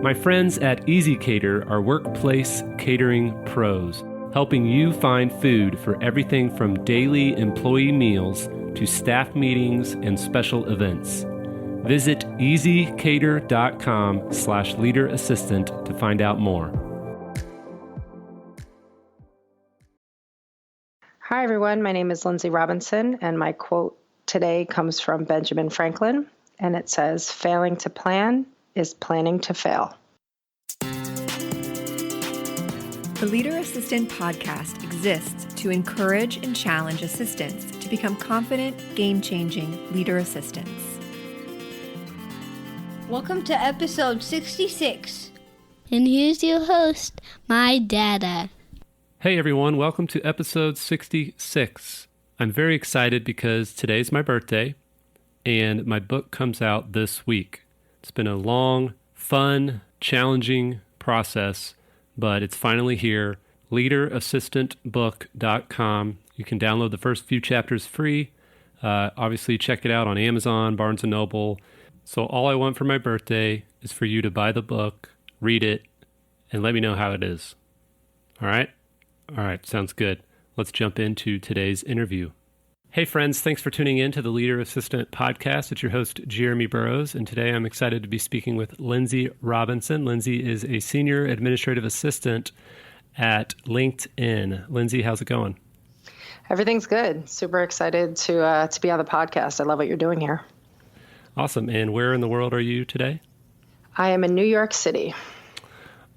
My friends at Easy Cater are workplace catering pros, helping you find food for everything from daily employee meals to staff meetings and special events. Visit easycater.com/leaderassistant to find out more. Hi, everyone. My name is Lindsay Robinson, and my quote today comes from Benjamin Franklin, and it says, "Failing to plan is planning to fail." The Leader Assistant podcast exists to encourage and challenge assistants to become confident, game-changing leader assistants. Welcome to episode 66. And here's your host, my dada. Hey everyone, welcome to episode 66. I'm very excited because today's my birthday and my book comes out this week. It's been a long, fun, challenging process, but it's finally here. LeaderAssistantBook.com. You can download the first few chapters free. Obviously, check it out on Amazon, Barnes & Noble. So all I want for my birthday is for you to buy the book, read it, and let me know how it is. All right? All right, sounds good. Let's jump into today's interview. Hey friends, thanks for tuning in to the Leader Assistant Podcast. It's your host, Jeremy Burrows, and today I'm excited to be speaking with Lindsay Robinson. Lindsay is a Senior Administrative Assistant at LinkedIn. Lindsay, how's it going? Everything's good. Super excited to be on the podcast. I love what you're doing here. Awesome. And where in the world are you today? I am in New York City.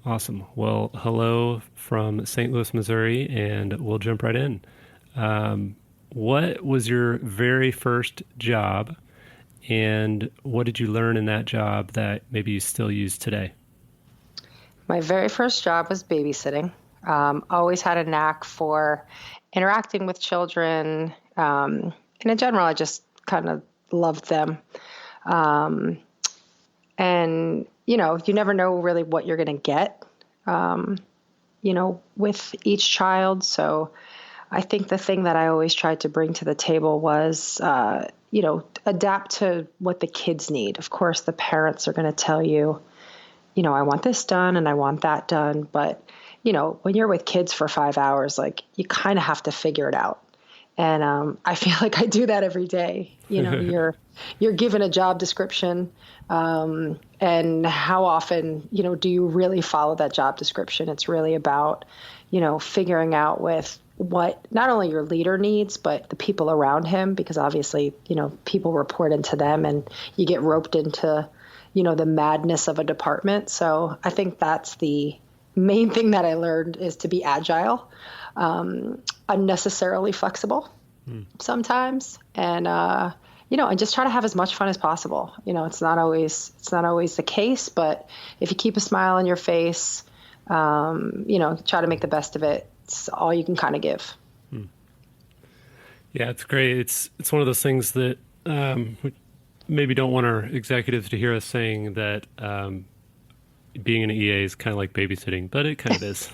Awesome. Well, hello from St. Louis, Missouri, and we'll jump right in. What was your very first job, and what did you learn in that job that maybe you still use today? My very first job was babysitting. Always had a knack for interacting with children, and in general, I just kind of loved them. And, you never know really what you're going to get, with each child. So I think the thing that I always tried to bring to the table was, adapt to what the kids need. Of course, the parents are going to tell you, I want this done and I want that done. But, when you're with kids for 5 hours, you kind of have to figure it out. And I feel like I do that every day. You're given a job description, and how often, do you really follow that job description? It's really about, figuring out with what not only your leader needs, but the people around him, because obviously, people report into them and you get roped into, the madness of a department. So I think that's the main thing that I learned, is to be agile, unnecessarily flexible sometimes, and and just try to have as much fun as possible. It's not always the case, but if you keep a smile on your face, try to make the best of it. It's all you can kind of give. Yeah, it's great. It's one of those things that we maybe don't want our executives to hear us saying that being an EA is kind of like babysitting, but it kind of is.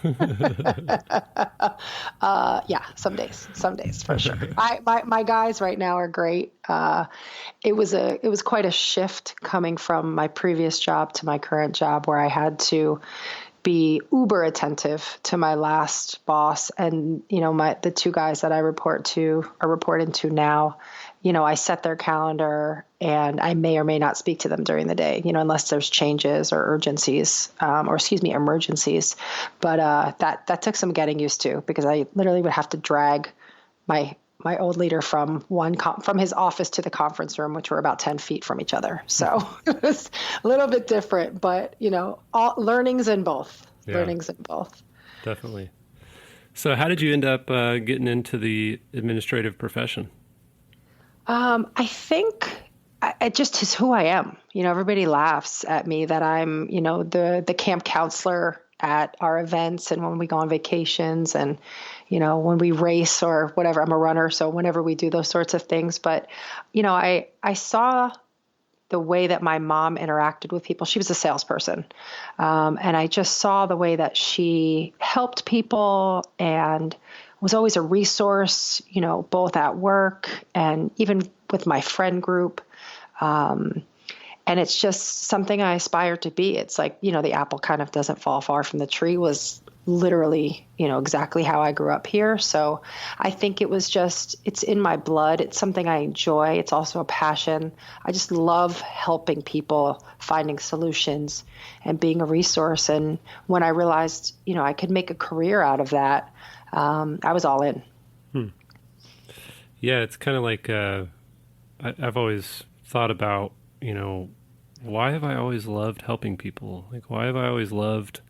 Yeah, some days for sure. My guys right now are great. It was quite a shift coming from my previous job to my current job, where I had to be uber attentive to my last boss, and the two guys that I report to now. I set their calendar, and I may or may not speak to them during the day, unless there's changes or emergencies. But that took some getting used to, because I literally would have to drag my old leader from his office to the conference room, which were about 10 feet from each other. So it was a little bit different, but all learnings in both. Yeah, learnings in both. Definitely. So how did you end up getting into the administrative profession? I think it just is who I am. Everybody laughs at me that I'm, the camp counselor at our events and when we go on vacations and, when we race or whatever. I'm a runner, so whenever we do those sorts of things. But, I saw the way that my mom interacted with people. She was a salesperson. And I just saw the way that she helped people and was always a resource, both at work and even with my friend group. And it's just something I aspire to be. It's like, the apple kind of doesn't fall far from the tree was literally, exactly how I grew up here. So I think it's in my blood. It's something I enjoy. It's also a passion. I just love helping people, finding solutions and being a resource. And when I realized, I could make a career out of that, I was all in. Yeah, it's kind of like I've always thought about, why have I always loved helping people? Like, why have I always loved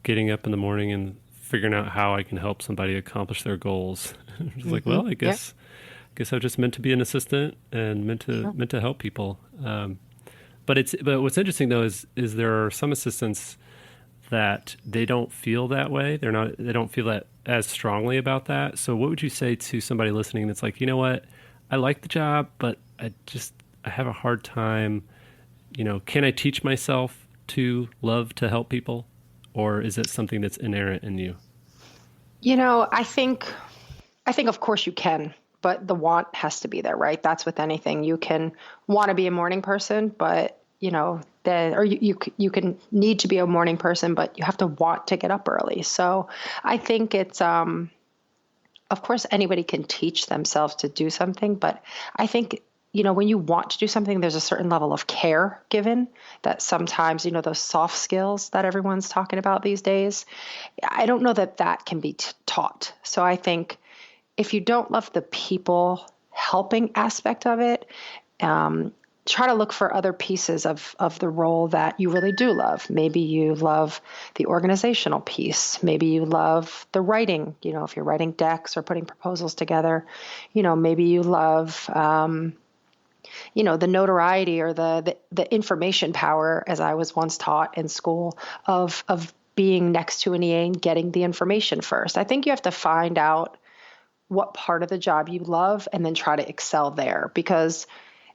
getting up in the morning and figuring out how I can help somebody accomplish their goals? It's like, well, I guess I'm just meant to be an assistant and meant to help people. But what's interesting though is there are some assistants that they don't feel that way. They don't feel that as strongly about that. So what would you say to somebody listening that's like, you know what, I like the job, but I have a hard time, can I teach myself to love to help people? Or is it something that's inherent in you? I think of course you can, but the want has to be there, right? That's with anything. You can want to be a morning person, but you can need to be a morning person, but you have to want to get up early. So I think it's, of course anybody can teach themselves to do something, but I think, when you want to do something, there's a certain level of care given that sometimes, those soft skills that everyone's talking about these days, I don't know that can be taught. So I think if you don't love the people helping aspect of it, try to look for other pieces of the role that you really do love. Maybe you love the organizational piece. Maybe you love the writing, if you're writing decks or putting proposals together, maybe you love, the notoriety or the information power, as I was once taught in school, of being next to an EA and getting the information first. I think you have to find out what part of the job you love and then try to excel there, because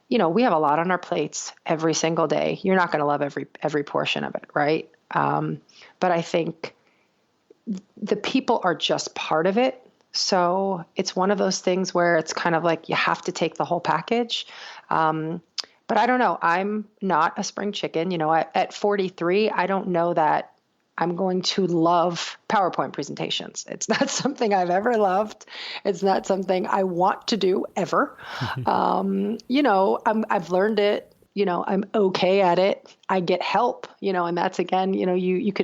we have a lot on our plates every single day. You're not going to love every portion of it, right? But I think the people are just part of it. So it's one of those things where it's kind of like you have to take the whole package. But I don't know. I'm not a spring chicken. At 43, I don't know that I'm going to love PowerPoint presentations. It's not something I've ever loved. It's not something I want to do ever. I've learned it. I'm okay at it. I get help, and that's again,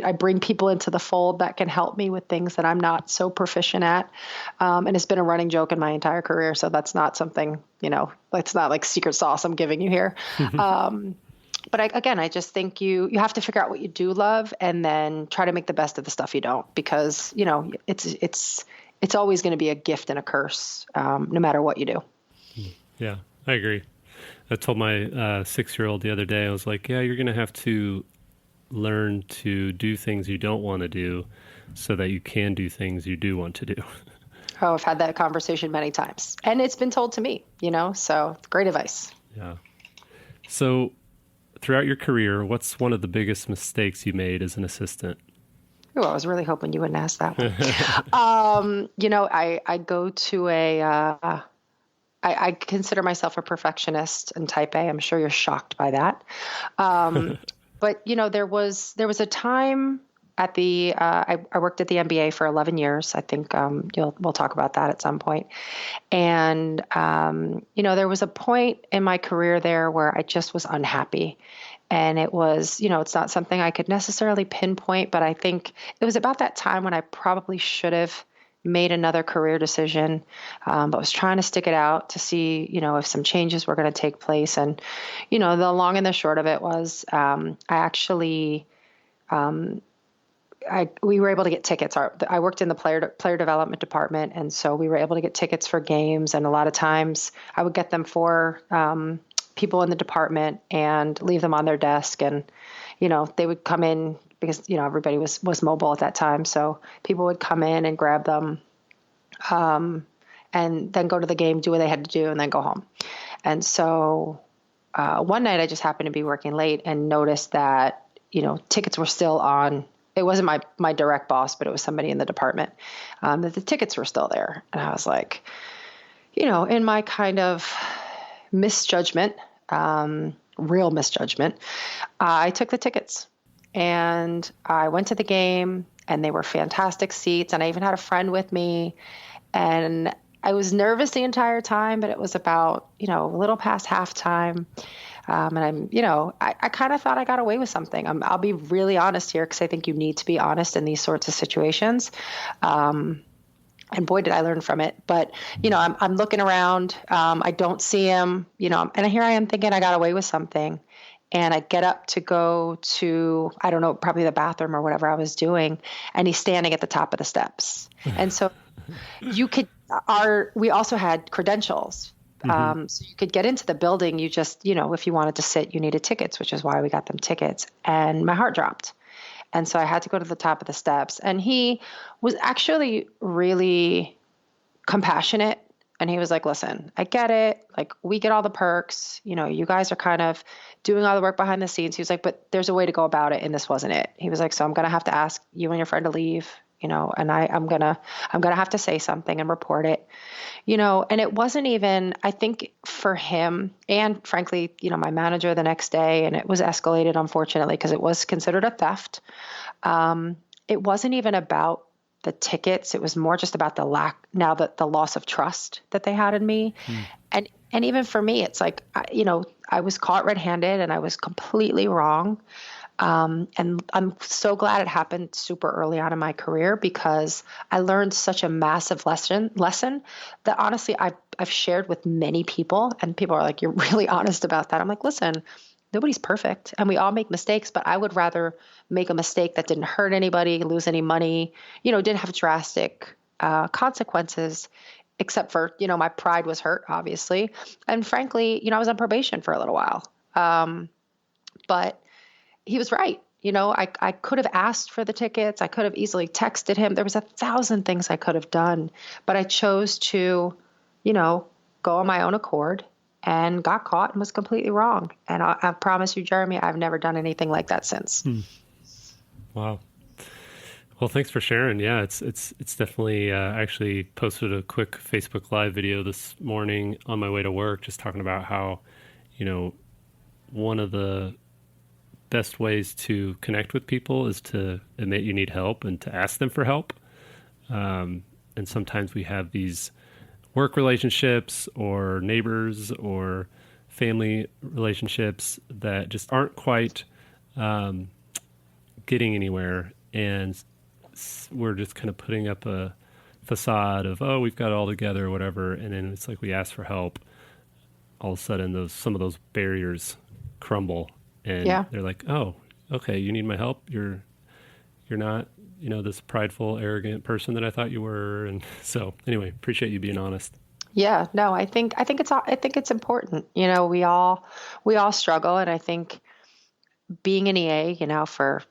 I bring people into the fold that can help me with things that I'm not so proficient at. And it's been a running joke in my entire career. So that's not something, it's not like secret sauce I'm giving you here. But I just think you have to figure out what you do love and then try to make the best of the stuff you don't, because, it's always going to be a gift and a curse, no matter what you do. Yeah, I agree. I told my 6-year-old the other day, I was like, yeah, you're going to have to learn to do things you don't want to do so that you can do things you do want to do. Oh, I've had that conversation many times. And it's been told to me, so great advice. Yeah. So throughout your career, what's one of the biggest mistakes you made as an assistant? Oh, I was really hoping you wouldn't ask that one. I go to I consider myself a perfectionist and type A. I'm sure you're shocked by that. But, there was a time at I worked at the NBA for 11 years. I think we'll talk about that at some point. And, there was a point in my career there where I just was unhappy. And it was, it's not something I could necessarily pinpoint, but I think it was about that time when I probably should have made another career decision, but was trying to stick it out to see, if some changes were going to take place. And, the long and the short of it was, we were able to get tickets. I worked in the player development department. And so we were able to get tickets for games. And a lot of times I would get them for, people in the department and leave them on their desk. And, they would come in because, everybody was mobile at that time. So people would come in and grab them, and then go to the game, do what they had to do, and then go home. And so, one night I just happened to be working late and noticed that, tickets were still on. It wasn't my direct boss, but it was somebody in the department, that the tickets were still there. And I was like, in my kind of misjudgment, real misjudgment. I took the tickets and I went to the game, and they were fantastic seats. And I even had a friend with me, and I was nervous the entire time, but it was about, a little past halftime. And I kind of thought I got away with something. I'll be really honest here, because I think you need to be honest in these sorts of situations. And boy, did I learn from it. But, I'm looking around. I don't see him, and here I am thinking I got away with something. And I get up to go to, I don't know, probably the bathroom or whatever I was doing. And he's standing at the top of the steps. And so we also had credentials. So you could get into the building. You just, if you wanted to sit, you needed tickets, which is why we got them tickets. And my heart dropped. And so I had to go to the top of the steps. And he was actually really compassionate. And he was like, listen, I get it. Like, we get all the perks. You guys are kind of doing all the work behind the scenes. He was like, but there's a way to go about it. And this wasn't it. He was like, so I'm going to have to ask you and your friend to leave, and I'm going to have to say something and report it, and it wasn't even, I think for him and frankly, my manager the next day, and it was escalated, unfortunately, because it was considered a theft. It wasn't even about the tickets. It was more just about the loss of trust that they had in me. And even for me, it's like, I was caught red-handed and I was completely wrong. And I'm so glad it happened super early on in my career, because I learned such a massive lesson that honestly, I've shared with many people, and people are like, you're really honest about that. I'm like, listen, nobody's perfect and we all make mistakes, but I would rather make a mistake that didn't hurt anybody, lose any money, didn't have drastic consequences, except for, my pride was hurt, obviously. And frankly, I was on probation for a little while. But he was right. I could have asked for the tickets. I could have easily texted him. There was 1,000 things I could have done, but I chose to, go on my own accord, and got caught and was completely wrong. And I promise you, Jeremy, I've never done anything like that since. Wow. Well, thanks for sharing. Yeah, it's definitely, I actually posted a quick Facebook Live video this morning on my way to work, just talking about how, one of the best ways to connect with people is to admit you need help and to ask them for help. And sometimes we have these work relationships or neighbors or family relationships that just aren't quite getting anywhere. And we're just kind of putting up a facade of, oh, we've got it all together or whatever. And then it's like we ask for help. All of a sudden, some of those barriers crumble. And they're like, oh, okay, you need my help. You're not, this prideful, arrogant person that I thought you were. And so anyway, appreciate you being honest. Yeah, no, I think it's important. We all struggle. And I think being an EA, for,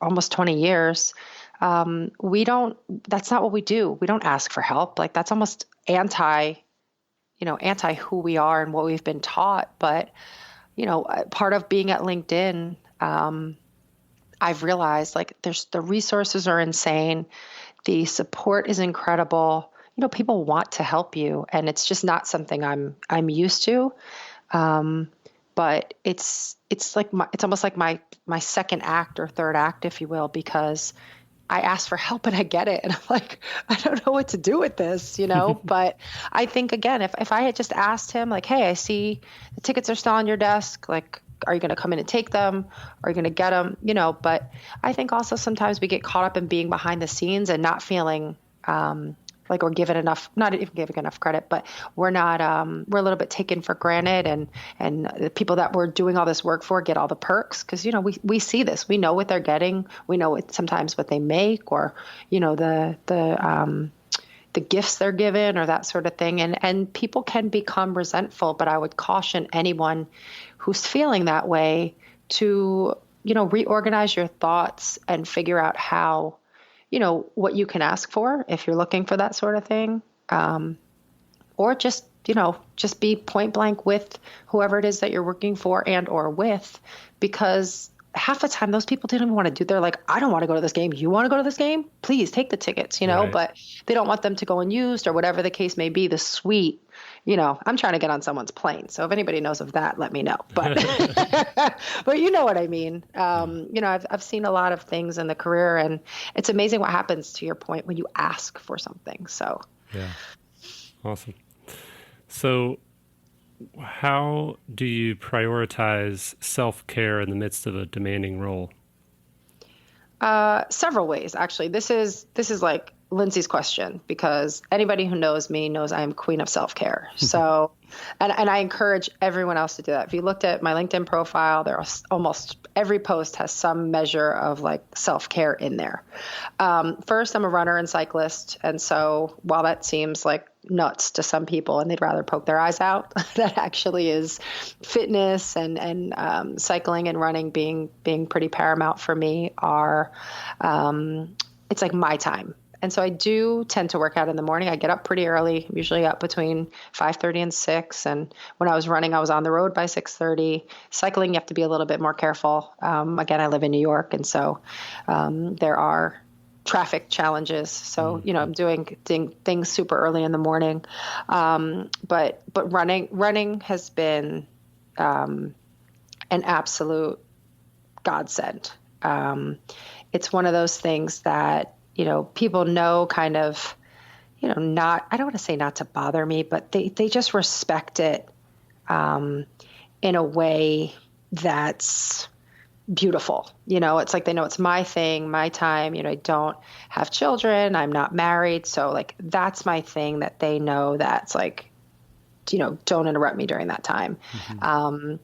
almost 20 years, that's not what we do. We don't ask for help. Like, that's almost anti who we are and what we've been taught. But, part of being at LinkedIn, I've realized, like, the resources are insane. The support is incredible. People want to help you, and it's just not something I'm used to. But it's almost like my second act or third act, if you will, because I ask for help and I get it. And I'm like, I don't know what to do with this, but I think, again, if I had just asked him, like, hey, I see the tickets are still on your desk. Like, are you going to come in and take them? Are you going to get them? But I think also sometimes we get caught up in being behind the scenes and not feeling, like we're given enough, not even giving enough credit, but we're not, we're a little bit taken for granted, and the people that we're doing all this work for get all the perks. Cause we see this, we know what they're getting. We know sometimes what they make, or, the gifts they're given or that sort of thing. And people can become resentful, but I would caution anyone who's feeling that way to, reorganize your thoughts and figure out how, what you can ask for if you're looking for that sort of thing. Or just be point blank with whoever it is that you're working for and or with, because half the time those people didn't even want to do, they're like, I don't want to go to this game. You want to go to this game? Please take the tickets, Right. but they don't want them to go unused or whatever the case may be. The suite, I'm trying to get on someone's plane. So if anybody knows of that, let me know. But, but you know what I mean? I've seen a lot of things in the career, and it's amazing what happens, to your point, when you ask for something. So Yeah. Awesome. So how do you prioritize self-care in the midst of a demanding role? Several ways, actually. This is like Lindsay's question, because anybody who knows me knows I am queen of self-care. So, and I encourage everyone else to do that. If you looked at my LinkedIn profile, there are almost every post has some measure of like self-care in there. First, I'm a runner and cyclist. And so while that seems like nuts to some people and they'd rather poke their eyes out, that actually is fitness and cycling and running being pretty paramount for me are, it's like my time. And so I do tend to work out in the morning. I get up pretty early, usually up between 5:30 and 6. And when I was running, I was on the road by 6:30. Cycling, you have to be a little bit more careful. Again, I live in New York, and so there are traffic challenges. So, I'm doing things super early in the morning. But running has been an absolute godsend. It's one of those things that, people know kind of, not, I don't want to say not to bother me, but they just respect it in a way that's beautiful. It's like they know it's my thing, my time. I don't have children. I'm not married. So like that's my thing that they know that's like, don't interrupt me during that time. Mm-hmm.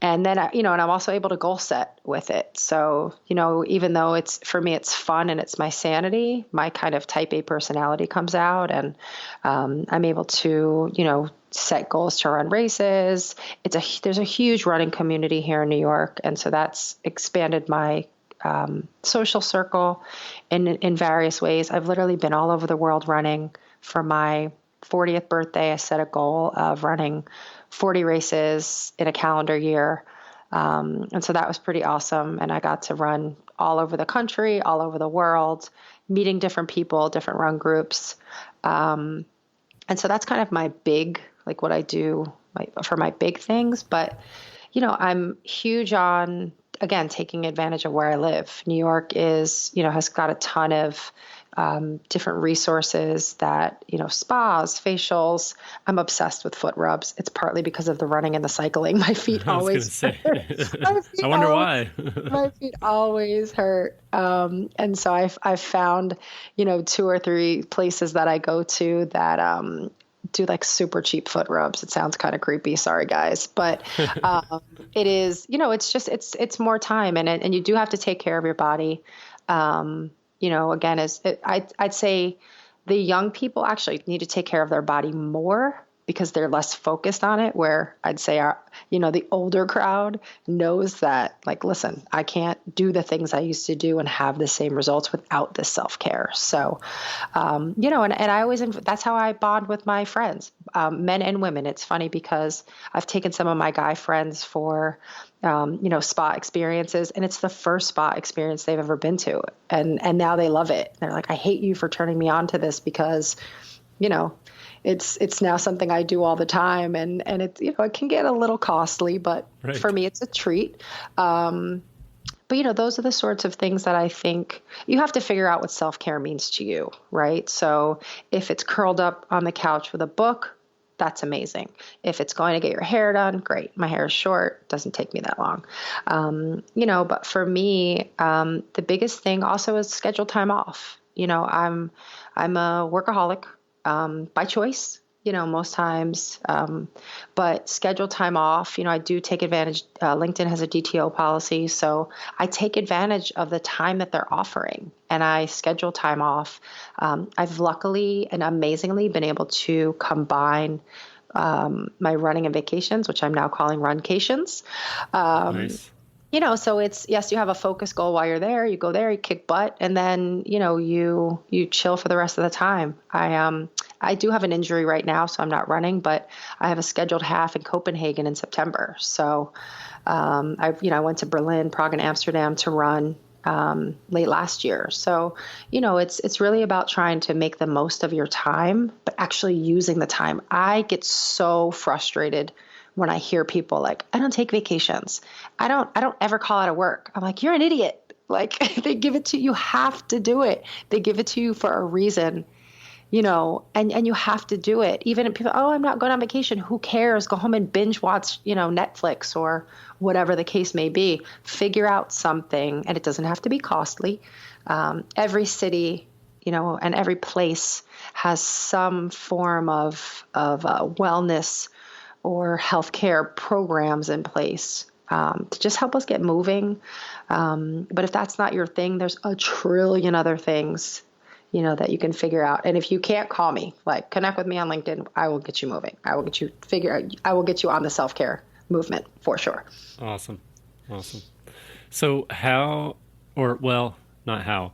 And then, and I'm also able to goal set with it. So, even though for me, it's fun and it's my sanity, my kind of type A personality comes out, and I'm able to, set goals to run races. There's a huge running community here in New York. And so that's expanded my social circle in various ways. I've literally been all over the world running. For my 40th birthday, I set a goal of running 40 races in a calendar year. And so that was pretty awesome. And I got to run all over the country, all over the world, meeting different people, different run groups. And so that's kind of my big, like what I do for my big things. But, I'm huge on, again, taking advantage of where I live. New York has got a ton of different resources that, spas, facials. I'm obsessed with foot rubs. It's partly because of the running and the cycling. My feet always hurt. I wonder why. My feet always hurt. And so I've found, 2 or 3 places that I go to that do like super cheap foot rubs. It sounds kind of creepy. Sorry, guys. But it is, it's more time, and you do have to take care of your body. Again, I'd say the young people actually need to take care of their body more because they're less focused on it, where I'd say the older crowd knows that, like, listen, I can't do the things I used to do and have the same results without this self-care. So, and I always, that's how I bond with my friends, men and women. It's funny because I've taken some of my guy friends for spa experiences, and it's the first spa experience they've ever been to. And now they love it. They're like, I hate you for turning me on to this because, it's now something I do all the time, and it, it can get a little costly, but right. For me, it's a treat. But those are the sorts of things that I think you have to figure out what self-care means to you, right? So if it's curled up on the couch with a book, that's amazing. If it's going to get your hair done, great. My hair is short, doesn't take me that long. But for me, the biggest thing also is schedule time off. I'm a workaholic by choice, most times. But schedule time off, I do take advantage. LinkedIn has a DTO policy. So I take advantage of the time that they're offering and I schedule time off. I've luckily and amazingly been able to combine my running and vacations, which I'm now calling runcations. Nice. So it's, yes, you have a focus goal while you're there. You go there, you kick butt, and then, you chill for the rest of the time. I do have an injury right now, so I'm not running, but I have a scheduled half in Copenhagen in September. So, I went to Berlin, Prague, and Amsterdam to run, late last year. So, it's really about trying to make the most of your time, but actually using the time. I get so frustrated when I hear people like, I don't take vacations. I don't ever call out of work. I'm like, you're an idiot. Like they give it to you. You have to do it. They give it to you for a reason, and you have to do it. Even if people, oh, I'm not going on vacation. Who cares? Go home and binge watch, Netflix or whatever the case may be. Figure out something, and it doesn't have to be costly. Every city, and every place has some form of wellness or healthcare programs in place to just help us get moving. But if that's not your thing, there's a trillion other things, that you can figure out. And if you can't, call me, like connect with me on LinkedIn. I will get you moving. I will get you on the self-care movement for sure. Awesome. So not how,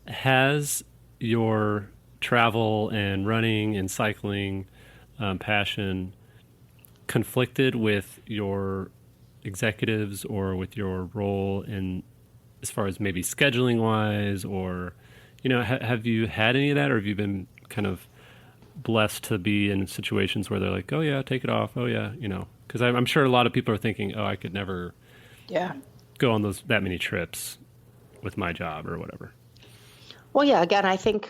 has your travel and running and cycling passion conflicted with your executives or with your role in, as far as maybe scheduling wise, or have you had any of that, or have you been kind of blessed to be in situations where they're like, oh yeah, take it off, oh yeah, because I'm sure a lot of people are thinking, oh, I could never go on that many trips with my job or whatever. Well, yeah, again, I think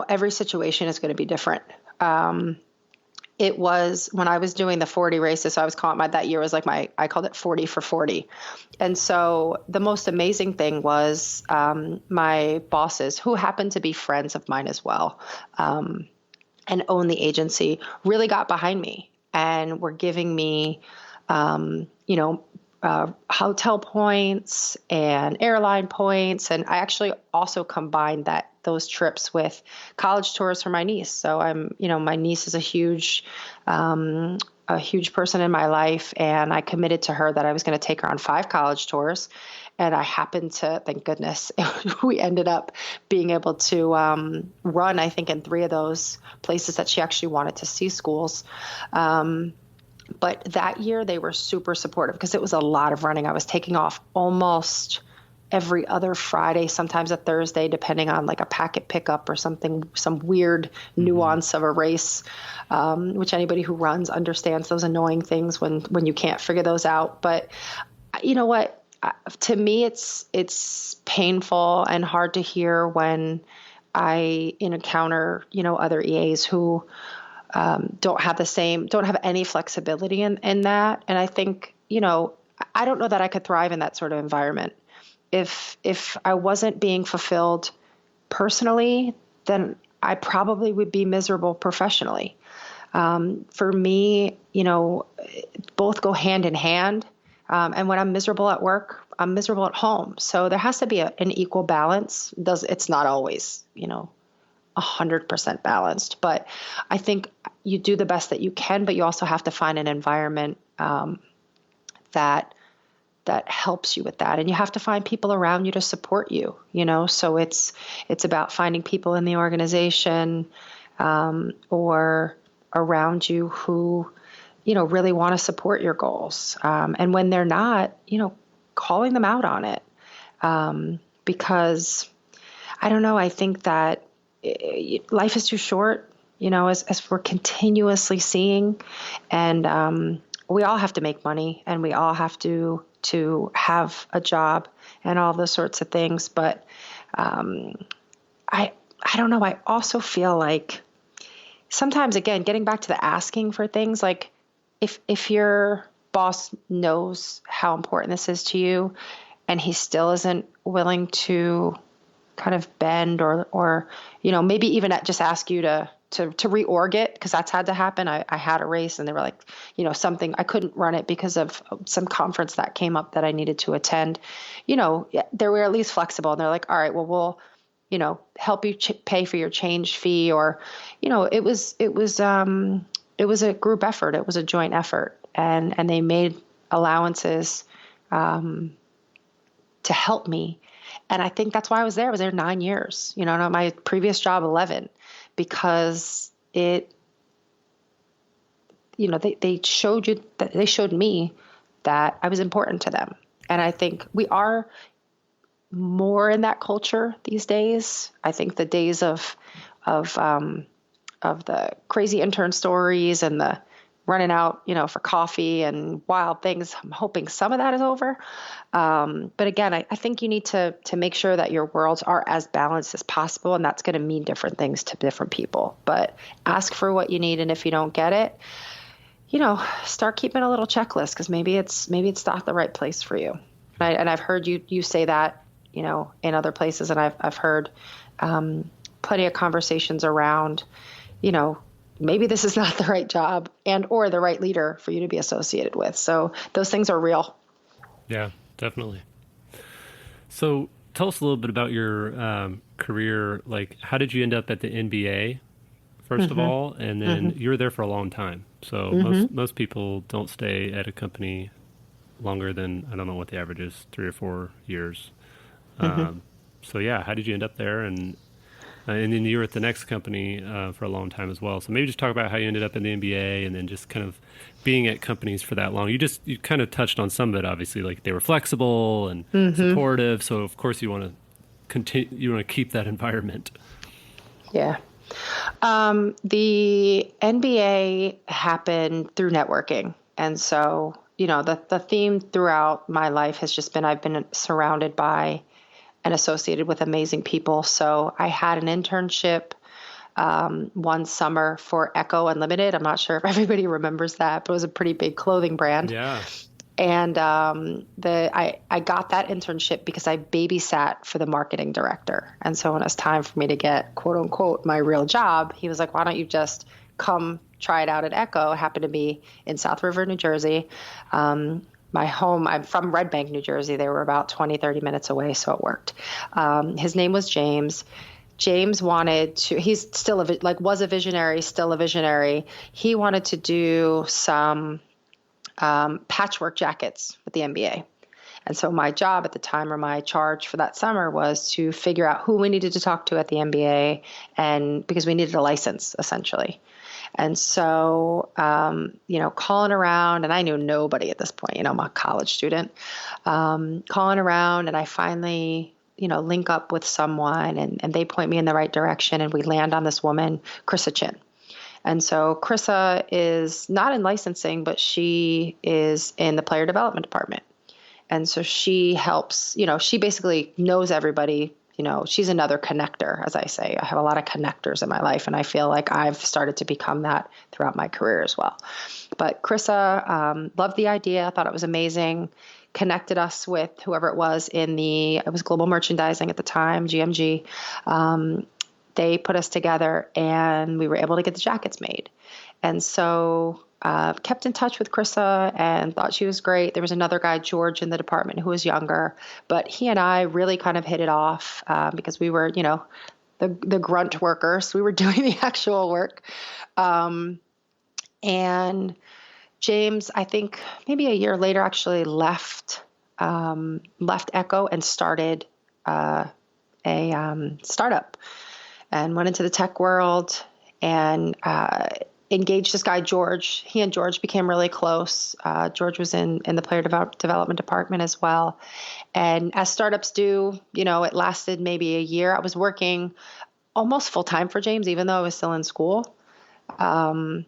every situation is going to be different. It was when I was doing the 40 races. So I was calling that year was like I called it 40 for 40. And so the most amazing thing was my bosses, who happened to be friends of mine as well, and own the agency, really got behind me and were giving me, hotel points and airline points. And I actually also combined those trips with college tours for my niece. So my niece is a huge person in my life. And I committed to her that I was going to take her on 5 college tours. And I happened to, thank goodness, we ended up being able to run, I think, in 3 of those places that she actually wanted to see schools. But that year they were super supportive because it was a lot of running. I was taking off almost every other Friday, sometimes a Thursday, depending on like a packet pickup or something, some weird nuance of a race, which anybody who runs understands those annoying things when you can't figure those out. But you know what? To me, it's painful and hard to hear when I encounter, other EAs who don't have any flexibility in that. And I think, I don't know that I could thrive in that sort of environment. If I wasn't being fulfilled personally, then I probably would be miserable professionally. For me, both go hand in hand. And when I'm miserable at work, I'm miserable at home. So there has to be an equal balance. It's not always, 100% balanced, but I think you do the best that you can, but you also have to find an environment that helps you with that. And you have to find people around you to support you, so it's about finding people in the organization or around you who, really want to support your goals. And when they're not, calling them out on it. Because I don't know, I think that life is too short, as we're continuously seeing, and we all have to make money and we all have to have a job and all those sorts of things. But I don't know. I also feel like sometimes, again, getting back to the asking for things, like if your boss knows how important this is to you and he still isn't willing to kind of bend or maybe even just ask you to reorg it, because that's had to happen. I had a race and they were like, something, I couldn't run it because of some conference that came up that I needed to attend. They were at least flexible, and they're like, all right, well, we'll, help you pay for your change fee, or, it was a group effort. It was a joint effort, and they made allowances, to help me. And I think that's why I was there. I was there 9 years, and my previous job, 11, because they showed me that I was important to them. And I think we are more in that culture these days. I think the days of the crazy intern stories and the running out, for coffee and wild things, I'm hoping some of that is over. But again, I think you need to make sure that your worlds are as balanced as possible, and that's going to mean different things to different people. But ask for what you need, and if you don't get it, start keeping a little checklist, because maybe it's not the right place for you. And I've heard you say that, in other places, and I've heard plenty of conversations around, maybe this is not the right job or the right leader for you to be associated with. So those things are real. Yeah, definitely. So tell us a little bit about your career. Like, how did you end up at the NBA, first of all? And then you were there for a long time. So most people don't stay at a company longer than, I don't know what the average is, 3 or 4 years. So yeah, how did you end up there? And then you were at the next company for a long time as well. So maybe just talk about how you ended up in the NBA, and then just kind of being at companies for that long. You kind of touched on some of it, obviously, like they were flexible and supportive. So of course you want to continue, you want to keep that environment. Yeah. The NBA happened through networking. And so, the theme throughout my life has just been, I've been surrounded by and associated with amazing people. So I had an internship one summer for Echo Unlimited. I'm not sure if everybody remembers that, but it was a pretty big clothing brand. Yeah. And I got that internship because I babysat for the marketing director. And so when it was time for me to get, quote unquote, my real job, he was like, why don't you just come try it out at Echo? It happened to be in South River, New Jersey. My home, I'm from Red Bank, New Jersey. They were about 20, 30 minutes away, so it worked. His name was James. James wanted to, he's still was a visionary, still a visionary. He wanted to do some patchwork jackets with the NBA. And so my job at the time, or my charge for that summer, was to figure out who we needed to talk to at the NBA, and because we needed a license, essentially. And so, calling around, and I knew nobody at this point, I'm a college student, calling around, and I finally, link up with someone, and they point me in the right direction, and we land on this woman, Krissa Chin. And so Krissa is not in licensing, but she is in the player development department. And so she helps, she basically knows everybody. She's another connector, as I say. I have a lot of connectors in my life, and I feel like I've started to become that throughout my career as well. But Krissa loved the idea, thought it was amazing, connected us with whoever it was it was global merchandising at the time, GMG. They put us together, and we were able to get the jackets made. And so kept in touch with Krissa and thought she was great. There was another guy, George, in the department who was younger, but he and I really kind of hit it off because we were, the grunt workers. We were doing the actual work. And James, I think maybe a year later, actually left Echo and started a startup, and went into the tech world and engaged this guy, George. He and George became really close. George was in the player development department as well. And as startups do, it lasted maybe a year. I was working almost full time for James, even though I was still in school. And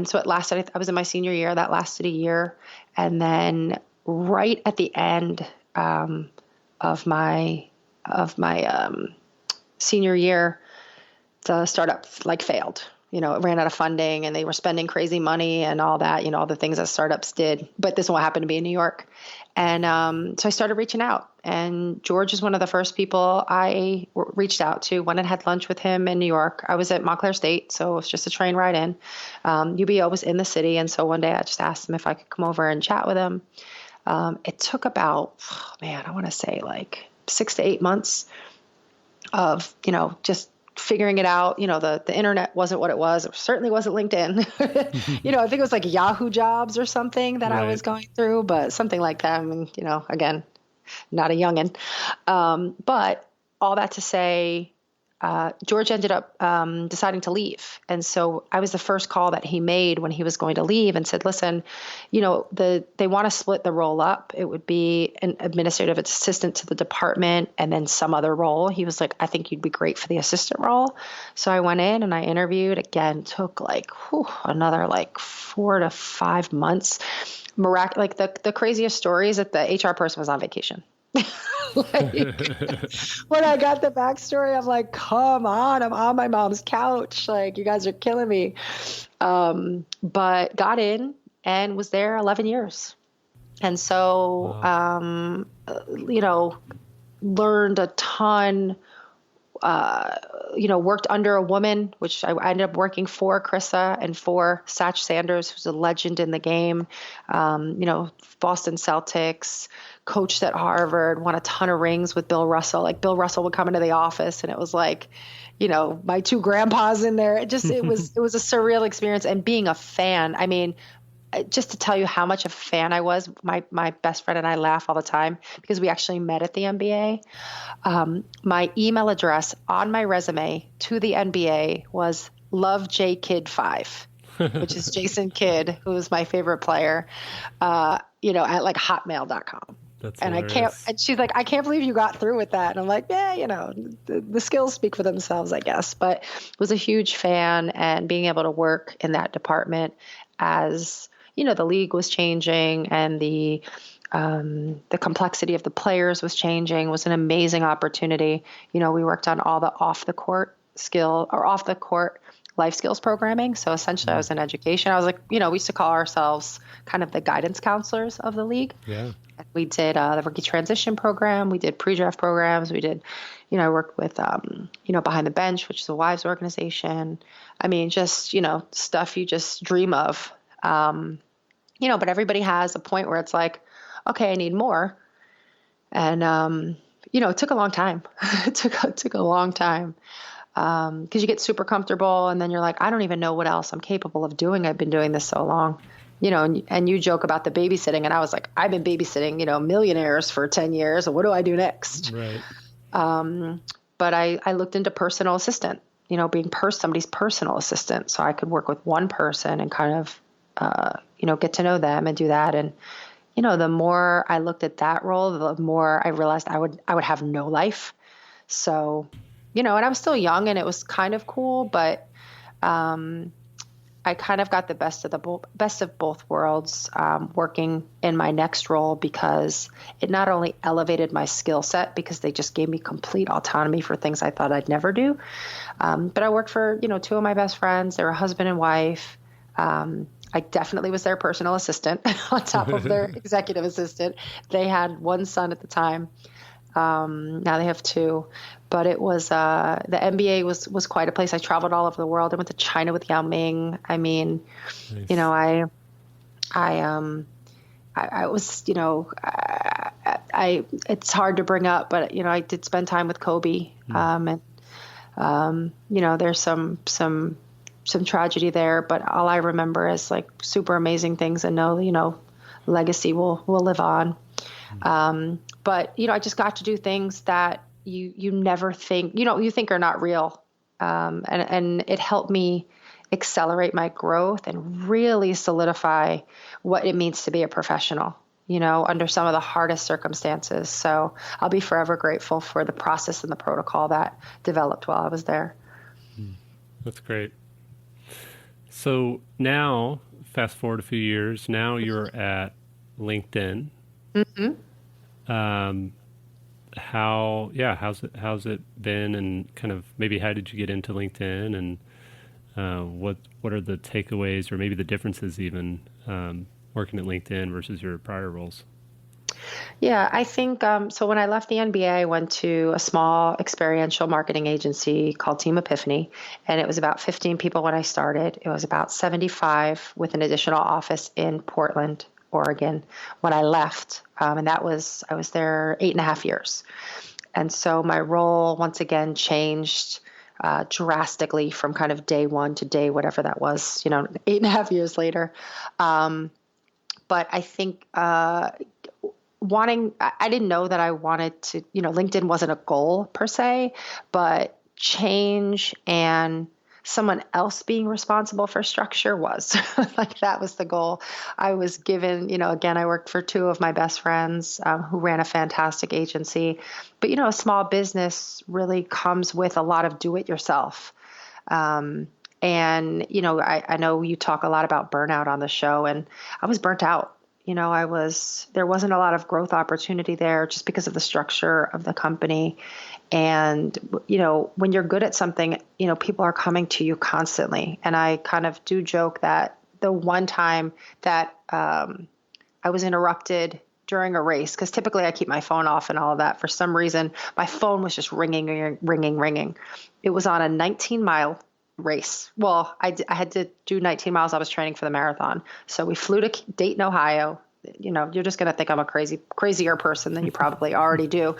so it lasted, I was in my senior year, that lasted a year. And then right at the end of my senior year, the startup failed. It ran out of funding, and they were spending crazy money and all that, all the things that startups did. But this one happened to be in New York. And so I started reaching out. And George is one of the first people I reached out to. Went and had lunch with him in New York. I was at Montclair State, so it was just a train ride in. UBO was in the city. And so one day I just asked him if I could come over and chat with him. It took about, I want to say 6 to 8 months of, just figuring it out. The internet wasn't what it was. It certainly wasn't LinkedIn. I think it was Yahoo Jobs or something that I was going through, but something like that. I mean, again, not a youngin'. But all that to say, George ended up deciding to leave. And so I was the first call that he made when he was going to leave and said, listen, they want to split the role up. It would be an administrative assistant to the department and then some other role. He was like, I think you'd be great for the assistant role. So I went in and I interviewed. Again, took another 4 to 5 months. The craziest story is that the HR person was on vacation. When I got the backstory, I'm like, come on, I'm on my mom's couch. You guys are killing me. But got in and was there 11 years. And so, Wow. Learned a ton, worked under a woman, which I ended up working for Krissa and for Satch Sanders, who's a legend in the game, Boston Celtics, coached at Harvard, won a ton of rings with Bill Russell. Bill Russell would come into the office and it was my two grandpas in there. It was a surreal experience. And being a fan, I mean, just to tell you how much of a fan I was, my best friend and I laugh all the time because we actually met at the NBA. My email address on my resume to the NBA was lovejkid5, which is Jason Kidd, who is my favorite player, at hotmail.com. That's and hilarious. and she's like, I can't believe you got through with that. And I'm like, yeah, the skills speak for themselves, I guess. But was a huge fan, and being able to work in that department as, the league was changing and the complexity of the players was changing was an amazing opportunity. We worked on all the off the court life skills programming. So essentially I was in education. I was we used to call ourselves kind of the guidance counselors of the league. Yeah. We did the rookie transition program. We did pre-draft programs. We did, I worked with, Behind the Bench, which is a wives organization. I mean, just, stuff you just dream of. But everybody has a point where it's like, okay, I need more. And, it took a long time. It took a long time. Because you get super comfortable and then you're like, I don't even know what else I'm capable of doing. I've been doing this so long. And you joke about the babysitting, and I was like, I've been babysitting, millionaires for 10 years. What do I do next? Right. But I looked into personal assistant, being somebody's personal assistant, so I could work with one person and kind of, get to know them and do that. And, the more I looked at that role, the more I realized I would have no life. So, and I was still young, and it was kind of cool, but, I kind of got the best of both worlds working in my next role, because it not only elevated my skill set because they just gave me complete autonomy for things I thought I'd never do, but I worked for two of my best friends. They were husband and wife. I definitely was their personal assistant on top of their executive assistant. They had one son at the time. Now they have two, but it was, the NBA was quite a place. I traveled all over the world. I went to China with Yao Ming. I mean, Nice. I was, it's hard to bring up, but, I did spend time with Kobe. There's some tragedy there, but all I remember is super amazing things, and know, legacy will live on. But, I just got to do things that you never think, you think are not real. And it helped me accelerate my growth and really solidify what it means to be a professional, under some of the hardest circumstances. So I'll be forever grateful for the process and the protocol that developed while I was there. That's great. So now, fast forward a few years, now you're at LinkedIn. Mm-hmm. How's it been, and kind of maybe how did you get into LinkedIn, and what are the takeaways or maybe the differences even working at LinkedIn versus your prior roles? Yeah, I think so. When I left the NBA, I went to a small experiential marketing agency called Team Epiphany, and it was about 15 people when I started. It was about 75 with an additional office in Portland, Oregon, when I left. And I was there 8.5 years. And so my role once again changed drastically from kind of day one to day, whatever that was, 8.5 years later. But I think I didn't know that I wanted to, LinkedIn wasn't a goal per se, but change and someone else being responsible for structure was like, that was the goal. I was given, again, I worked for two of my best friends who ran a fantastic agency, but, a small business really comes with a lot of do it yourself. And, I know you talk a lot about burnout on the show, and I was burnt out. There wasn't a lot of growth opportunity there just because of the structure of the company. And, when you're good at something, people are coming to you constantly. And I kind of do joke that the one time that I was interrupted during a race, because typically I keep my phone off and all of that. For some reason, my phone was just ringing. It was on a 19-mile race. Well, I had to do 19 miles. I was training for the marathon. So we flew to Dayton, Ohio. You're just going to think I'm a crazier person than you probably already do.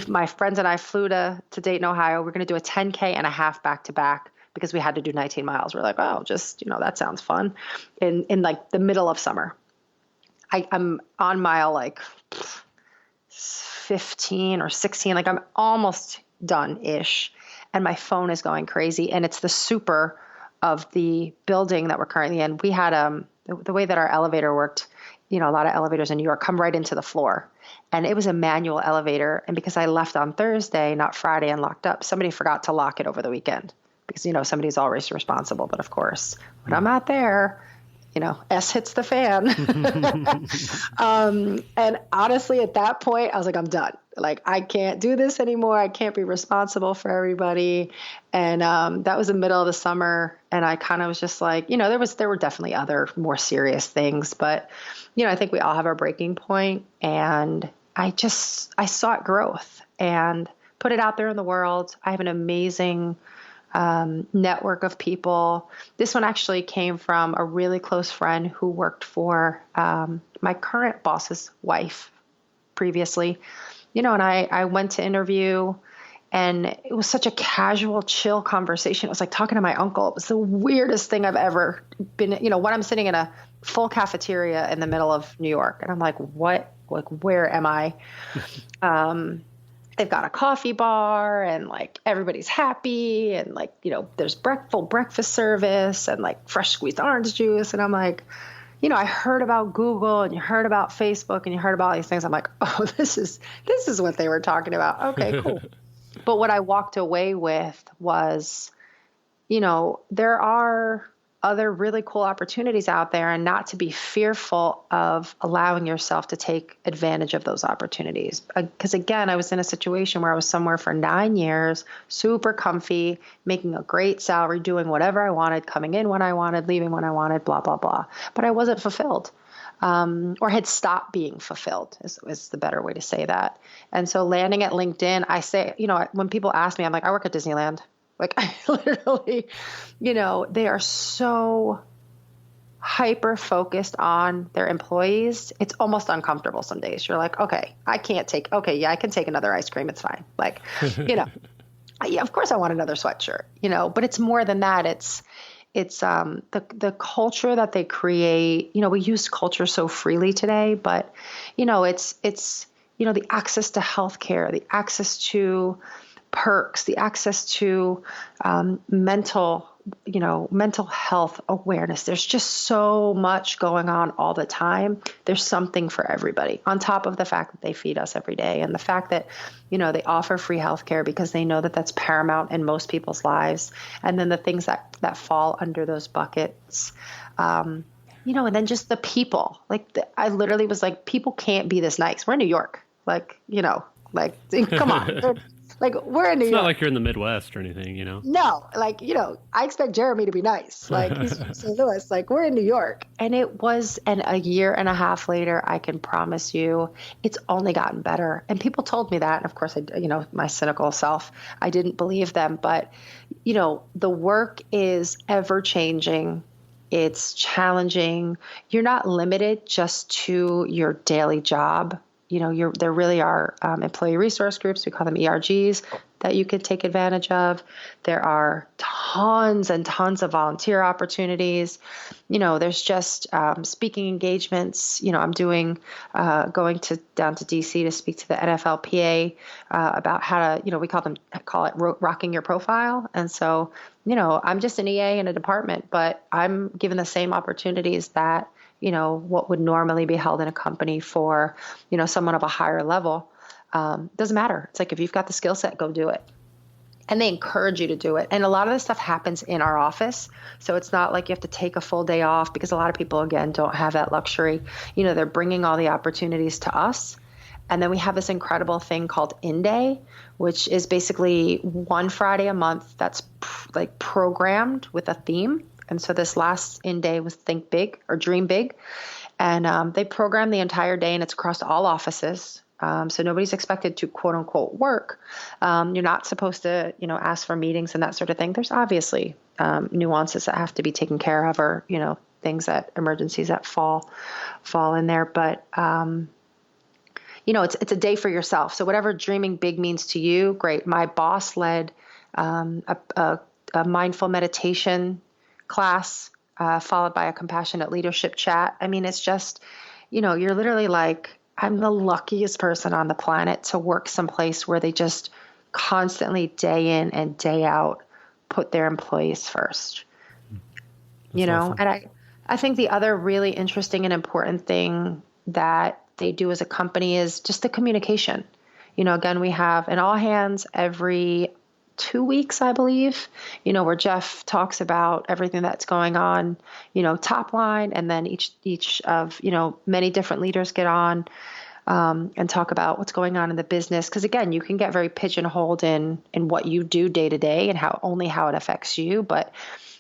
My friends and I flew to Dayton, Ohio. We're going to do a 10K and a half back to back because we had to do 19 miles. We're like, oh, just, that sounds fun. In like the middle of summer. I'm on mile like 15 or 16. Like I'm almost done-ish. And my phone is going crazy. And it's the super of the building that we're currently in. We had the way that our elevator worked, a lot of elevators in New York come right into the floor. And it was a manual elevator. And because I left on Thursday, not Friday, and locked up, somebody forgot to lock it over the weekend. Because, somebody's always responsible. But of course, when I'm out there, S hits the fan. And honestly, at that point, I was like, I'm done. Like, I can't do this anymore. I can't be responsible for everybody. And that was the middle of the summer. And I kind of was just like, there were definitely other more serious things. But, I think we all have our breaking point. And I sought growth and put it out there in the world. I have an amazing network of people. This one actually came from a really close friend who worked for my current boss's wife previously. And I went to interview, and it was such a casual, chill conversation. It was like talking to my uncle. It was the weirdest thing I've ever been, when I'm sitting in a full cafeteria in the middle of New York, and I'm like, what, like, where am I? They've got a coffee bar, and like everybody's happy, and like, there's full breakfast service and like fresh squeezed orange juice. And I'm like, I heard about Google, and you heard about Facebook, and you heard about all these things. I'm like, oh, this is what they were talking about. Okay, cool. But what I walked away with was, there are other really cool opportunities out there, and not to be fearful of allowing yourself to take advantage of those opportunities. Because again, I was in a situation where I was somewhere for 9 years, super comfy, making a great salary, doing whatever I wanted, coming in when I wanted, leaving when I wanted, blah, blah, blah. But I wasn't fulfilled, or had stopped being fulfilled is the better way to say that. And so landing at LinkedIn, I say, when people ask me, I'm like, I work at Disneyland. Like, I literally, they are so hyper focused on their employees. It's almost uncomfortable some days. You're like, okay, I can take another ice cream. It's fine. Like, yeah, of course I want another sweatshirt, but it's more than that. It's the culture that they create. We use culture so freely today, but, it's the access to healthcare, the access to perks, the access to mental health awareness. There's just so much going on all the time. There's something for everybody, on top of the fact that they feed us every day, and the fact that, they offer free healthcare because they know that that's paramount in most people's lives. And then the things that fall under those buckets, and then just the people. I literally was like, people can't be this nice. We're in New York. Come on. We're in New York. It's not like you're in the Midwest or anything, No, I expect Jeremy to be nice. He's from St. Louis. We're in New York. And a year and a half later, I can promise you, it's only gotten better. And people told me that. And of course, my cynical self, I didn't believe them. But, the work is ever changing. It's challenging. You're not limited just to your daily job. there really are employee resource groups. We call them ERGs that you could take advantage of. There are tons and tons of volunteer opportunities. There's just speaking engagements. I'm doing going down to DC to speak to the NFLPA about how to, we call it rocking your profile. And so, I'm just an EA in a department, but I'm given the same opportunities that what would normally be held in a company for, someone of a higher level. Doesn't matter. It's like, if you've got the skill set, go do it. And they encourage you to do it. And a lot of this stuff happens in our office. So it's not like you have to take a full day off, because a lot of people, again, don't have that luxury. They're bringing all the opportunities to us. And then we have this incredible thing called In Day, which is basically one Friday a month that's programmed with a theme. And so this last In Day was Think Big or Dream Big. And they program the entire day, and it's across all offices. So nobody's expected to quote unquote work. You're not supposed to, ask for meetings and that sort of thing. There's obviously nuances that have to be taken care of, or, things emergencies that fall in there. But, it's a day for yourself. So whatever dreaming big means to you, great. My boss led a mindful meditation class, followed by a compassionate leadership chat. I mean, it's just, you're literally like, I'm the luckiest person on the planet to work someplace where they just constantly, day in and day out, put their employees first. That's awesome. And I think the other really interesting and important thing that they do as a company is just the communication. Again, we have an all hands every 2 weeks, I believe, where Jeff talks about everything that's going on, top line, and then each of, many different leaders get on and talk about what's going on in the business. Because again, you can get very pigeonholed in what you do day to day and how it affects you. But,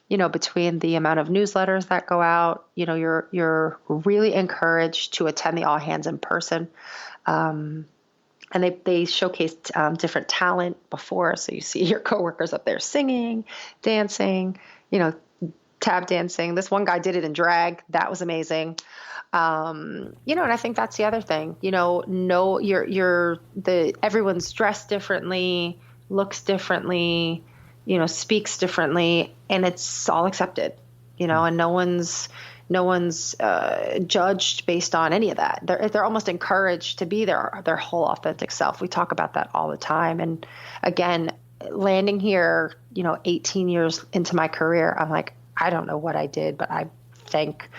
between the amount of newsletters that go out, you're really encouraged to attend the all hands in person. And they showcased different talent before. So you see your coworkers up there singing, dancing, tap dancing. This one guy did it in drag. That was amazing. And I think that's the other thing, everyone's dressed differently, looks differently, speaks differently, and it's all accepted, and no one's judged based on any of that. They're almost encouraged to be their whole authentic self. We talk about that all the time. And again, landing here, 18 years into my career, I'm like, I don't know what I did, but I think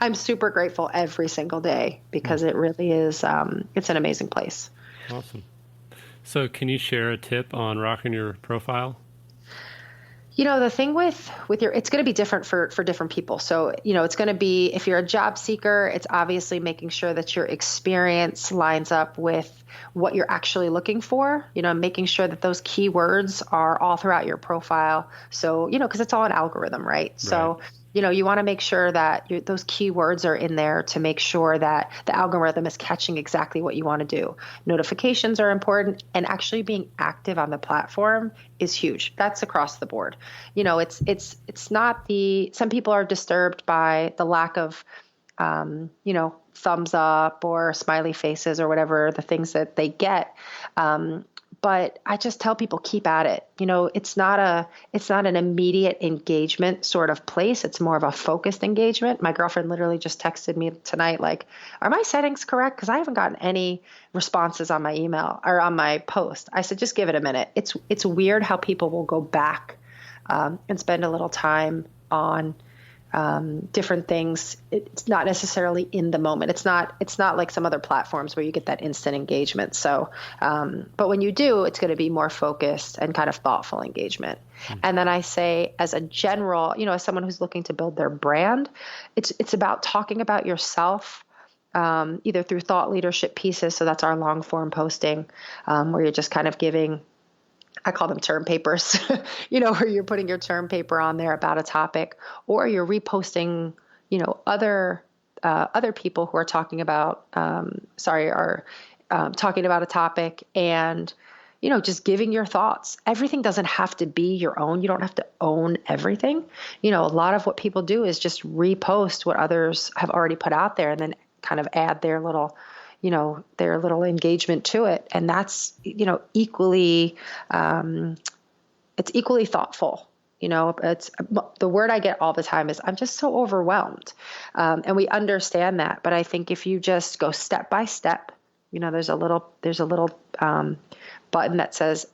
I'm super grateful every single day, because it really is, it's an amazing place. Awesome. So can you share a tip on rocking your profile? The thing with it's going to be different for different people. So, it's going to be, if you're a job seeker, it's obviously making sure that your experience lines up with what you're actually looking for, making sure that those keywords are all throughout your profile. So, because it's all an algorithm, right? So, you want to make sure that those keywords are in there to make sure that the algorithm is catching exactly what you want to do. Notifications are important, and actually being active on the platform is huge. That's across the board. It's not some people are disturbed by the lack of, thumbs up or smiley faces or whatever the things that they get. But I just tell people, keep at it. It's not an immediate engagement sort of place. It's more of a focused engagement. My girlfriend literally just texted me tonight, like, are my settings correct? Because I haven't gotten any responses on my email or on my post. I said, just give it a minute. It's weird how people will go back and spend a little time on different things. It's not necessarily in the moment. It's not like some other platforms where you get that instant engagement. So, but when you do, it's going to be more focused and kind of thoughtful engagement. Mm-hmm. And then I say, as a general, as someone who's looking to build their brand, it's about talking about yourself, either through thought leadership pieces. So that's our long form posting, where you're just kind of giving, I call them term papers, where you're putting your term paper on there about a topic, or you're reposting, other people who are talking about, talking about a topic, and, just giving your thoughts. Everything doesn't have to be your own. You don't have to own everything. A lot of what people do is just repost what others have already put out there, and then kind of add their little their little engagement to it. And that's, equally, it's equally thoughtful. It's the word I get all the time is I'm just so overwhelmed. And we understand that. But I think if you just go step by step, there's a little button that says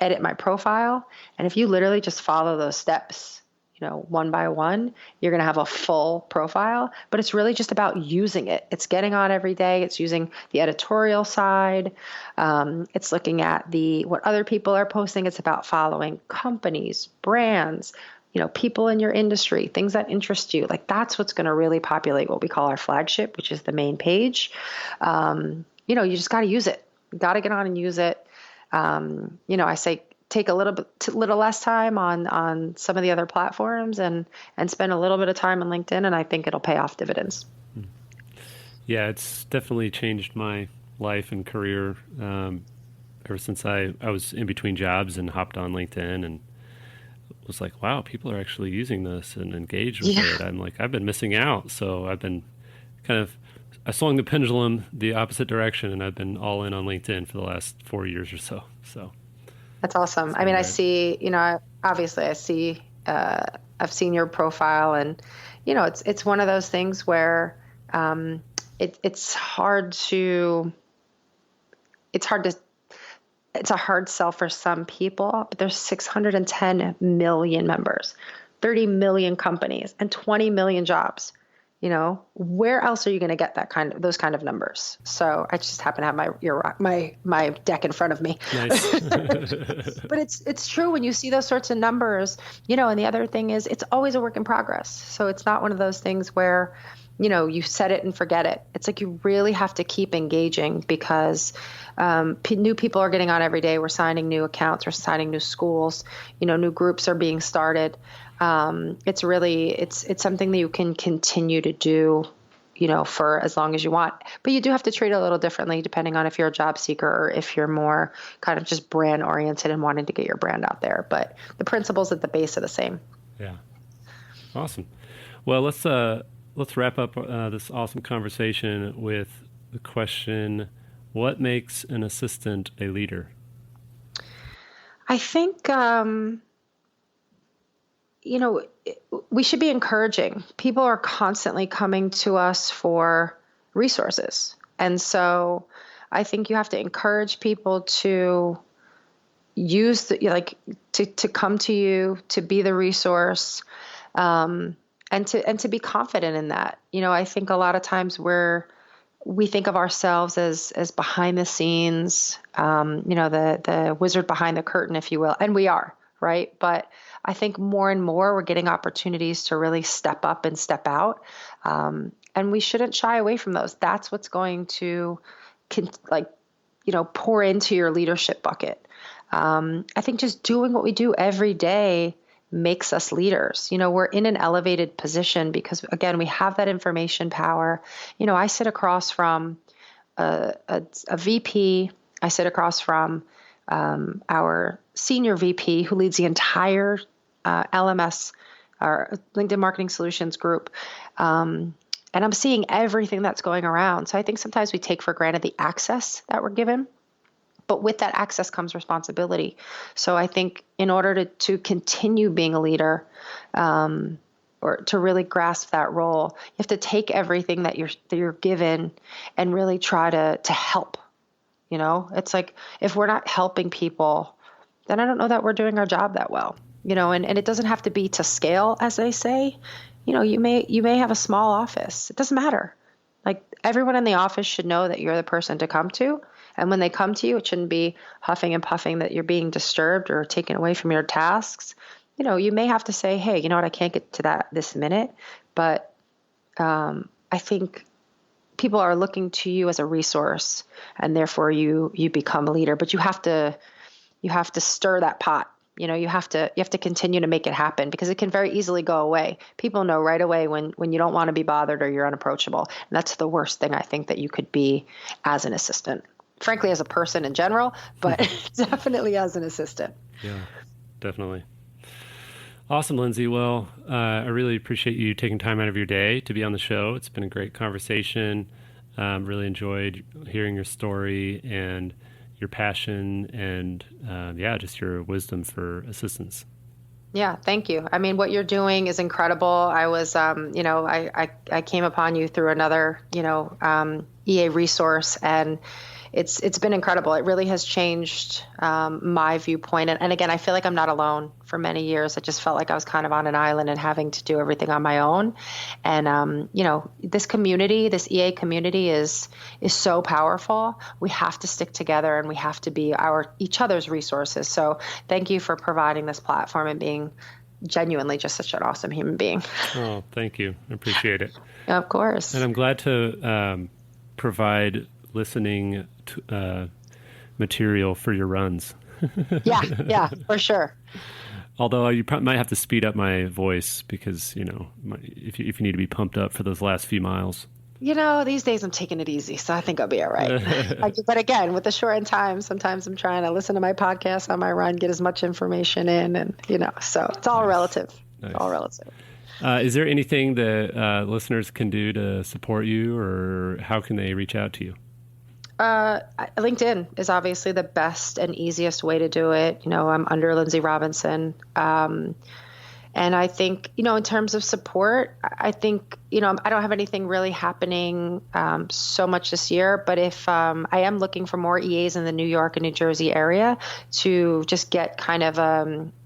edit my profile. And if you literally just follow those steps, one by one, you're going to have a full profile, but it's really just about using it. It's getting on every day. It's using the editorial side. It's looking at what other people are posting. It's about following companies, brands, people in your industry, things that interest you. Like that's what's going to really populate what we call our flagship, which is the main page. You just got to use it. You got to get on and use it. I say, take a little less time on some of the other platforms and spend a little bit of time on LinkedIn, and I think it'll pay off dividends. Yeah, it's definitely changed my life and career ever since I was in between jobs and hopped on LinkedIn and was like, wow, people are actually using this and engaged with it. I'm like, I've been missing out. So I've been I swung the pendulum the opposite direction, and I've been all in on LinkedIn for the last 4 years or so. So that's awesome. I mean, I see, obviously I see, I've seen your profile, and, it's one of those things where it's a hard sell for some people, but there's 610 million members, 30 million companies, and 20 million jobs. Where else are you going to get those kind of numbers? So I just happen to have my deck in front of me. Nice. But it's true when you see those sorts of numbers, and the other thing is it's always a work in progress. So it's not one of those things where, you set it and forget it. It's like you really have to keep engaging because new people are getting on every day. We're signing new accounts. We're signing new schools. New groups are being started. It's something that you can continue to do, for as long as you want. But you do have to treat it a little differently depending on if you're a job seeker or if you're more kind of just brand oriented and wanting to get your brand out there. But the principles at the base are the same. Yeah. Awesome. Well, let's wrap up this awesome conversation with the question, what makes an assistant a leader? I think, we should be encouraging. People are constantly coming to us for resources. And so I think you have to encourage people to use to come to you, to be the resource, and to be confident in that. I think a lot of times we think of ourselves as behind the scenes, the wizard behind the curtain, if you will, and we are, right? But I think more and more we're getting opportunities to really step up and step out. And we shouldn't shy away from those. That's what's going to pour into your leadership bucket. I think just doing what we do every day makes us leaders. We're in an elevated position because, again, we have that information power. I sit across from a VP. I sit across from our senior VP who leads the entire LMS, our LinkedIn Marketing Solutions group. And I'm seeing everything that's going around. So I think sometimes we take for granted the access that we're given, but with that access comes responsibility. So I think in order to continue being a leader, or to really grasp that role, you have to take everything that you're given and really try to help. It's like, if we're not helping people, then I don't know that we're doing our job that well, and it doesn't have to be to scale, as they say. You may have a small office. It doesn't matter. Like, everyone in the office should know that you're the person to come to. And when they come to you, it shouldn't be huffing and puffing that you're being disturbed or taken away from your tasks. You may have to say, hey, you know what, I can't get to that this minute. But I think people are looking to you as a resource, and therefore you become a leader. But you have to stir that pot. You have to continue to make it happen, because it can very easily go away. People know right away when you don't want to be bothered or you're unapproachable. And that's the worst thing I think that you could be as an assistant. Frankly, as a person in general, but definitely as an assistant. Yeah, definitely. Awesome, Lindsay. Well, I really appreciate you taking time out of your day to be on the show. It's been a great conversation. Really enjoyed hearing your story and your passion and, just your wisdom for assistance. Yeah, thank you. I mean, what you're doing is incredible. I was, I came upon you through another, EA resource, and it's been incredible. It really has changed my viewpoint. And again, I feel like I'm not alone. For many years, I just felt like I was kind of on an island and having to do everything on my own. And this community, this EA community, is so powerful. We have to stick together, and we have to be each other's resources. So thank you for providing this platform and being genuinely just such an awesome human being. Oh, thank you. I appreciate it. Of course. And I'm glad to provide listening material for your runs. Yeah, for sure. Although you might have to speed up my voice because, if you need to be pumped up for those last few miles. These days I'm taking it easy, so I think I'll be all right. But again, with the shortened time, sometimes I'm trying to listen to my podcast on my run, get as much information in, and, so it's all relative. Nice. It's all relative. Is there anything that listeners can do to support you, or how can they reach out to you? LinkedIn is obviously the best and easiest way to do it. I'm under Lindsay Robinson. And I think, in terms of support, I think, I don't have anything really happening so much this year, but if I am looking for more EAs in the New York and New Jersey area to just get kind of,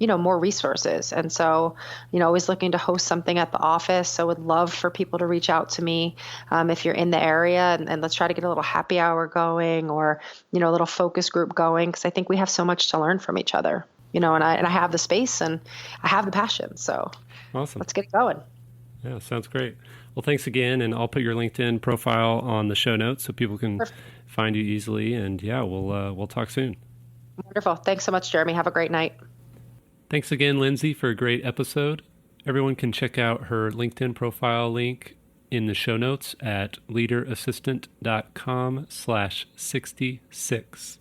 more resources. And so, always looking to host something at the office. So would love for people to reach out to me if you're in the area, and let's try to get a little happy hour going, or, a little focus group going, because I think we have so much to learn from each other. And I have the space and I have the passion. So awesome. Let's get it going. Yeah, sounds great. Well, thanks again. And I'll put your LinkedIn profile on the show notes so people can find you easily. And we'll talk soon. Wonderful. Thanks so much, Jeremy. Have a great night. Thanks again, Lindsay, for a great episode. Everyone can check out her LinkedIn profile link in the show notes at leaderassistant.com/66.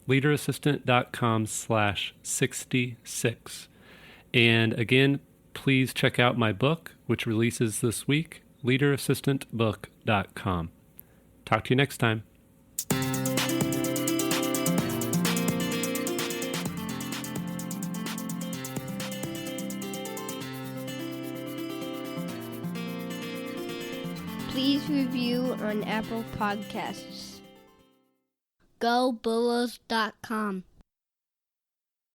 leaderassistant.com/66. And again, please check out my book, which releases this week, leaderassistantbook.com. Talk to you next time. Please review on Apple Podcasts. GoBulls.com.